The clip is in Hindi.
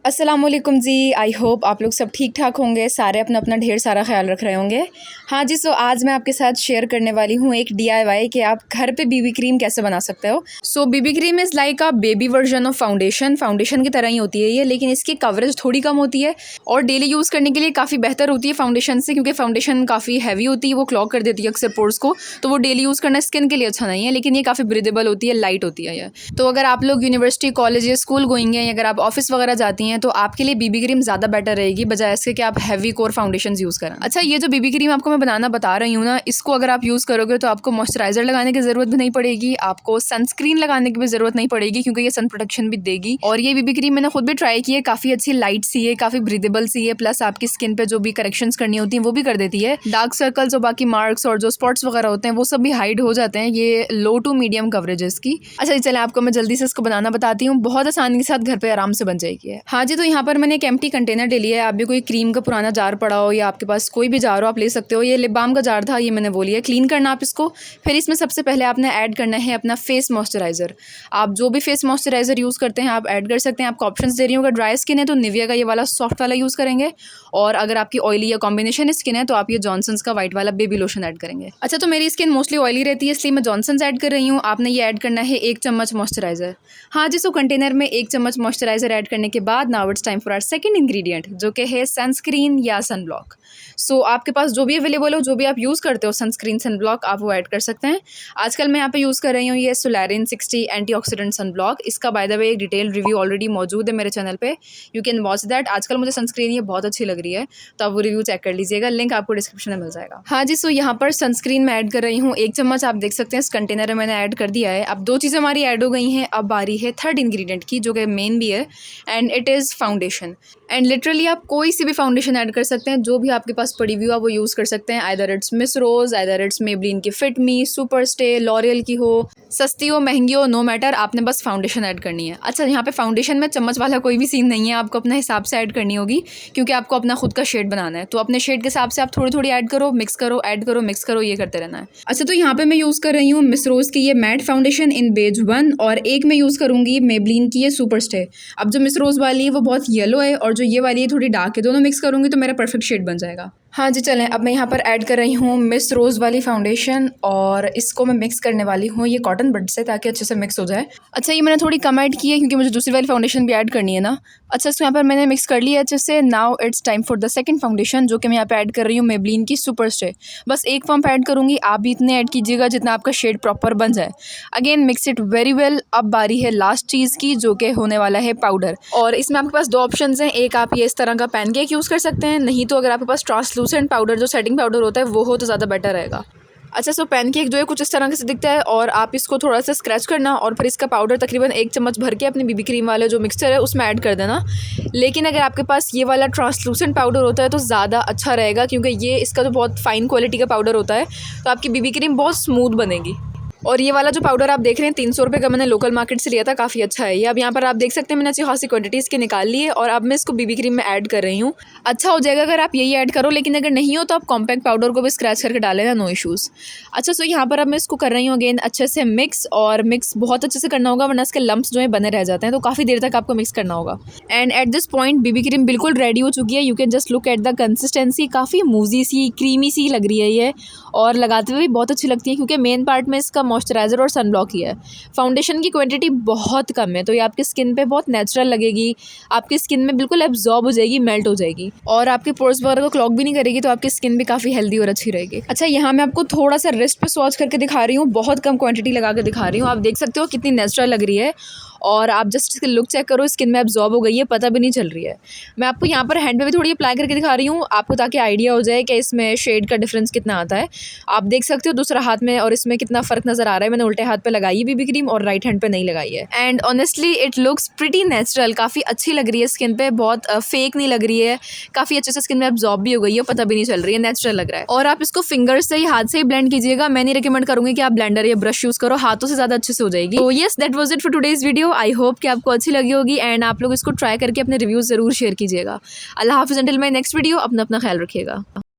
अस्सलामुअलैकुम जी। आई होप आप लोग सब ठीक ठाक होंगे, सारे अपना अपना ढेर सारा ख्याल रख रहे होंगे। हाँ जी, सो आज मैं आपके साथ शेयर करने वाली हूँ एक DIY कि आप घर पे बीबी क्रीम कैसे बना सकते हो। So BB cream is like a baby version of foundation की तरह ही होती है ये, लेकिन इसकी कवरेज थोड़ी कम होती है और डेली यूज़ करने के लिए काफ़ी बेहतर होती है फाउंडेशन से, क्योंकि फाउंडेशन काफ़ी हैवी होती है, वो क्लॉग कर देती है अक्सर पोर्स को, तो वो डेली यूज़ करना स्किन के लिए अच्छा नहीं है। लेकिन ये काफ़ी ब्रीदेबल होती है, लाइट होती है ये। तो अगर आप लोग यूनिवर्सिटी, कॉलेज या स्कूल गोइंग हैं, या अगर आप ऑफिस वगैरह जाती हैं, तो आपके लिए बीबी क्रीम ज़्यादा बेटर रहेगी बजाय इसके कि आप हैवी कोर फाउंडेशन यूज़ करें। अच्छा, ये जो बीबी क्रीम आपको मैं बनाना बता रही हूँ ना, इसको अगर आप यूज़ करोगे तो आपको मॉइस्चराइजर लगाने की ज़रूरत भी नहीं पड़ेगी, आपको सनस्क्रीन लगाने की भी ज़रूरत नहीं पड़ेगी, क्योंकि ये सन प्रोटेक्शन भी देगी। और ये बीबी क्रीम मैंने खुद भी ट्राई की है, काफ़ी अच्छी लाइट सी है, काफ़ी ब्रीदेबल सी है, प्लस आपकी स्किन पे जो भी करेक्शंस करनी होती हैं वो भी कर देती है। डार्क सर्कल्स और बाकी मार्क्स और जो स्पॉट्स वगैरह होते हैं वो सब भी हाइड हो जाते हैं। ये लो टू मीडियम कवरेज है इसकी। अच्छा, चले आपको मैं जल्दी से इसको बनाना बताती हूँ, बहुत आसानी के साथ घर पे आराम से बन जाएगी। हाँ जी, तो यहाँ पर मैंने एक एम्प्टी कंटेनर ले लिया है। आप भी कोई क्रीम का पुराना जार पड़ा हो या आपके पास कोई भी जार हो आप ले सकते हो। ये लिप बाम का जार था, ये मैंने वो लिया। क्लीन करना आप इसको। फिर इसमें सबसे पहले आपने ऐड करना है अपना फेस मॉइस्चराइज़र। आप जो भी फेस मॉइस्चराइज़र यूज़ करते हैं आप ऐड कर सकते हैं। आपको ऑप्शंस दे रही हूँ, अगर ड्राई स्किन है तो निविया का ये वाला सॉफ्ट वाला यूज़ करेंगे, और अगर आपकी ऑयली या कॉम्बिनेशन स्किन है तो आप ये जॉनसन्स का वाइट वाला बेबी लोशन ऐड करेंगे। अच्छा, तो मेरी स्किन मोस्टली ऑयली रहती है इसलिए मैं जॉनसन्स ऐड कर रही हूँ। आपने ये ऐड करना है 1 चम्मच मॉइस्चराइज़र। हाँ जी, सो कंटेनर में 1 चम्मच मॉइस्चराइज़र ऐड करने के बाद now it's time for our second ingredient, जो कि है सनस्क्रीन या सनब्लॉक। सो आपके पास जो भी अवेलेबल हो, जो भी आप यूज़ करते हो सनस्क्रीन सनब्लॉक, आप वो ऐड कर सकते हैं। आजकल मैं यहाँ पे यूज़ कर रही हूँ ये सोलारिन 60 एंटीऑक्सीडेंट सनब्लॉक। इसका बाय द वे एक डिटेल रिव्यू ऑलरेडी मौजूद है मेरे चैनल पे, यू कैन वॉच दैट। आजकल मुझे सनस्क्रीन ये बहुत अच्छी लग रही है, तो आप वो रिव्यू चेक कर लीजिएगा, लिंक आपको डिस्क्रिप्शन में मिल जाएगा। हाँ जी, सो यहाँ पर सनस्क्रीन मैं ऐड कर रही हूँ 1 चम्मच। आप देख सकते हैं इस कंटेनर में मैंने ऐड कर दिया है। अब 2 चीज़ें हमारी ऐड हो गई हैं। अब बारी है थर्ड इंग्रेडिएंट की, जो कि मेन भी है, and it is foundation. And literally आप कोई सी भी फाउंडेशन ऐड कर सकते हैं, जो भी आपके पास पड़ी हुई हो आप वो यूज़ कर सकते हैं। Either it's Miss Rose, either it's Maybelline की fit me, super stay, L'Oreal की हो, सस्ती हो महंगी हो, नो मैटर, आपने बस फाउंडेशन ऐड करनी है। अच्छा, यहाँ पे फाउंडेशन में चम्मच वाला कोई भी सीन नहीं है, आपको अपने हिसाब से ऐड करनी होगी, क्योंकि आपको अपना खुद का शेड बनाना है। तो अपने शेड के हिसाब से आप थोड़ी थोड़ी ऐड करो, मिक्स करो, ऐड करो, मिक्स करो, ये करते रहना है। अच्छा, तो यहाँ पे मैं यूज़ कर रही हूँ मिस रोज़ की ये मैट फाउंडेशन इन बेज 1, और एक मैं यूज़ करूँगी मेबलिन की ये सुपर स्टे। अब जो मिस रोज़ वाली है वो बहुत येलो है, और जो ये वाली है थोड़ी डार्क है, दोनों मिक्स करूँगी तो मेरा परफेक्ट शेड बन जाएगा। हाँ जी, चलें, अब मैं यहाँ पर ऐड कर रही हूँ मिस रोज़ वाली फाउंडेशन, और इसको मैं मिक्स करने वाली हूँ ये कॉटन बड से, ताकि अच्छे से मिक्स हो जाए। अच्छा, ये मैंने थोड़ी कम ऐड की है क्योंकि मुझे दूसरी वाली फाउंडेशन भी ऐड करनी है ना। अच्छा, इसको यहाँ पर मैंने मिक्स कर लिया अच्छे से। Now it's time for the second foundation, जो कि मैं यहाँ पे ऐड कर रही हूँ मेबलिन की सुपर स्टे। बस एक पंप ऐड करूँगी, आप भी इतने ऐड कीजिएगा जितना आपका शेड प्रॉपर बन जाए। Again mix it very well. अब बारी है लास्ट चीज़ की, जो कि होने वाला है पाउडर। और इसमें आपके पास 2 ऑप्शन हैं। एक, आप ये इस तरह का पैनकेक यूज़ कर सकते हैं, नहीं तो अगर आपके पास ट्रांसलूसेंट पाउडर, जो सेटिंग पाउडर होता है, वो हो तो ज़्यादा बेटर रहेगा। अच्छा, सो पैनकेक जो है कुछ इस तरह से दिखता है, और आप इसको थोड़ा सा स्क्रैच करना और फिर इसका पाउडर तकरीबन 1 चम्मच भर के अपनी बीबी क्रीम वाला जो मिक्सचर है उसमें ऐड कर देना। लेकिन अगर आपके पास ये वाला ट्रांसलूसेंट पाउडर होता है तो ज़्यादा अच्छा रहेगा, क्योंकि ये इसका जो बहुत फाइन क्वालिटी का पाउडर होता है, तो आपकी बीबी क्रीम बहुत स्मूथ बनेगी। और ये वाला जो पाउडर आप देख रहे हैं 300 रुपये का मैंने लोकल मार्केट से लिया था, काफ़ी अच्छा है ये। अब यहाँ पर आप देख सकते हैं मैंने अच्छी खासी क्वांटिटी इसकी निकाल ली है, और अब मैं इसको बीबी क्रीम में ऐड कर रही हूँ। अच्छा हो जाएगा अगर आप यही ऐड करो, लेकिन अगर नहीं हो तो आप कॉम्पैक्ट पाउडर को भी स्क्रैच करके डालें ना, नो इशूज़। अच्छा, सो यहाँ पर अब मैं इसको कर रही हूँ अगेन अच्छे से मिक्स, और मिक्स बहुत अच्छे से करना होगा, वरना इसके लम्प्स जो है बने रह जाते हैं, तो काफ़ी देर तक आपको मिक्स करना होगा। And at this point BB cream बिल्कुल रेडी हो चुकी है। You can just look at the consistency, काफ़ी मूजी सी, क्रीमी सी लग रही है ये, और लगाते हुए भी बहुत अच्छी लगती है, क्योंकि मेन पार्ट में इसका मॉइस्चराइज़र और सनब्लॉक ही है। फाउंडेशन की क्वांटिटी बहुत कम है, तो ये आपकी स्किन पे बहुत नेचुरल लगेगी, आपकी स्किन में बिल्कुल एब्जॉर्ब हो जाएगी, मेल्ट हो जाएगी, और आपके पोर्स वगैरह को क्लॉग भी नहीं करेगी, तो आपकी स्किन भी काफ़ी हेल्दी और अच्छी रहेगी। अच्छा, यहाँ मैं आपको थोड़ा सा रिस्ट पे स्वॉच करके दिखा रही हूँ, बहुत कम क्वांटिटी लगा के दिखा रही हूँ। आप देख सकते हो कितनी नेचुरल लग रही है, और आप जस्ट इसकी लुक चेक करो, स्किन में एब्जॉर्ब हो गई है, पता भी नहीं चल रही है। मैं आपको यहाँ पर हैंड पे भी थोड़ी अप्लाई करके दिखा रही हूँ आपको, ताकि आइडिया हो जाए कि इसमें शेड का डिफरेंस कितना आता है। आप देख सकते हो दूसरा हाथ में और इसमें कितना फ़र्क नज़र आ रहा है। मैंने उल्टे हाथ पे लगाई है बीबी क्रीम और राइट हैंड पे नहीं लगाई है, and honestly it looks pretty natural, काफ़ी अच्छी लग रही है स्किन पे, बहुत फेक नहीं लग रही है, काफ़ी अच्छे से स्किन में एब्जॉर्ब भी हो गई है, पता भी नहीं चल रही है, नेचुरल लग रहा है। और आप इसको फिंगर से ही, हाथ से ही ब्लेंड कीजिएगा। मैं नहीं रिकमेंड करूँगी कि आप ब्लेंडर या ब्रश यूज़ करो, हाथों से ज़्यादा अच्छे से हो जाएगी। तो yes, that was it for today's video. I hope कि आपको अच्छी लगी होगी, एंड आप लोग इसको ट्राई करके अपने रिव्यूज़ ज़रूर शेयर कीजिएगा। अल्लाह हाफ़िज़, अंटिल माय नेक्स्ट वीडियो। अपना ख्याल रखिएगा।